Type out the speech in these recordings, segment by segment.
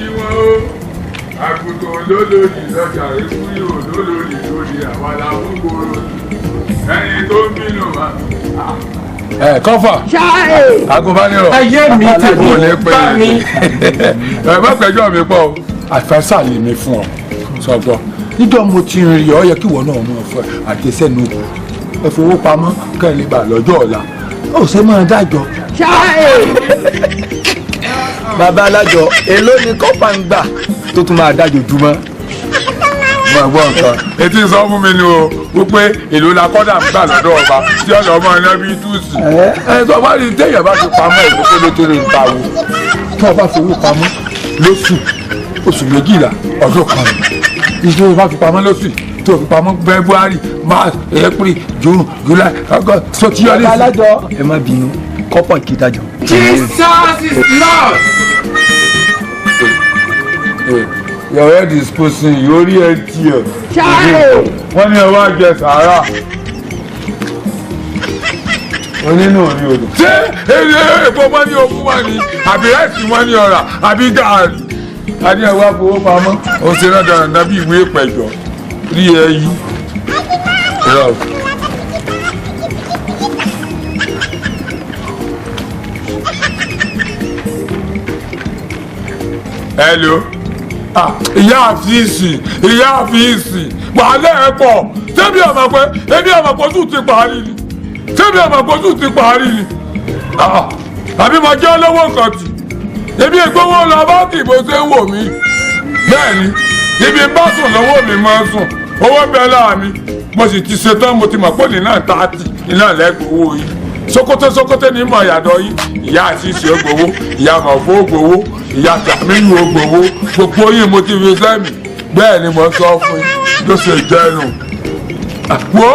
ní wọn o àgùntàn olólòdì lọ́jà ìkúrì olólòdì lóde àwọn aláwọ̀ ẹni tó ń bínú wa. Kọ́fà agùnbánirọ̀ ayé mi tèmi bá mi. má pẹ́jọ́ mi pọ̀ o. àfẹ́sà lè mi fún ọ sọgbọ́ níjọ́ mo ti rìn ọ yẹ kí ìwọ náà mọ̀ fún àtẹ̀sẹ́nu ẹ fowó pamọ́ kẹ́ ẹ lè bà lọ́jọ́ ọ̀la ó ṣe máa dájọ́. bàbá alájọ èló ni kọ́pà ń gbà tó tún máa dájọ́ jùmọ́. mo gbọ́ nǹkan etí sọ fún mi ni o wípé èlò la kọ́dà ń gbà lọ́dọ̀ ọba tí ọ̀dọ̀ ọmọ iná bíi túùsì. sọ wá ní téèyàn bá fi pamọ́ èlò tólétólé ń ta wo. tí wọ́n bá fowó pamọ́ lóṣù oṣù méjìlá ọdún kan ìṣòro bá fi pamọ́ lóṣù tó fi pamọ́ February March April June July August sotiyọlẹ. bàbá alájọ ẹ má bínú kọ́pà kì í dájọ́. Jesus is Lord. Your head is posing yóò rí ẹ tiẹ̀. wọ́n ní ọwọ́ àjẹ sàárà. onínú òní odò. ṣé èpo wọn ní ogún wa ni àbí ẹ̀sì wọn ní ọ̀rà àbí gàárì. a ní ẹ̀wá fowó pamọ́ ó ṣe náà dáadáa bí ìwé ìpẹ̀jọ́ rí ẹ yí. Hello. Ìyá àfíìsì wàhálà ẹ̀ pọ̀ ṣebí ọmọ pé ojú ti parí ni ṣebí ọmọ pé ojú ti parí ni àbí mo jẹ́ olówó kan tì ebi ìgbówó lọ báńkì bó ṣe ń wò mí bẹ́ẹ̀ ni ibi bá sùn lọ́wọ́ mi máa sùn owó bẹ́ẹ̀ láà mi mo sì ti ṣetán mo ti mọ̀ pé ní náà 30 iná lẹ́gbọ̀wọ́ yìí sokoto ní mọ̀ ìyàdọ̀ yìí ìyá àṣìṣe ògbówó ìyá mọ̀fó ògbówó ìyá tàmínú ògbówó gbogbo yìí mo ti fi sẹ́mi bẹ́ẹ̀ ni mo sọ fún yín ló ṣe jẹ́nu. wo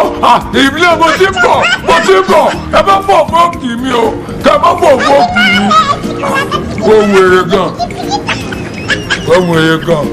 ìbílẹ̀ mo ti bọ̀ ẹ má fọ̀ fọ́ọ̀kì mi o kẹ má fọ̀ fọ́ọ̀kì mi kó wèrè gan.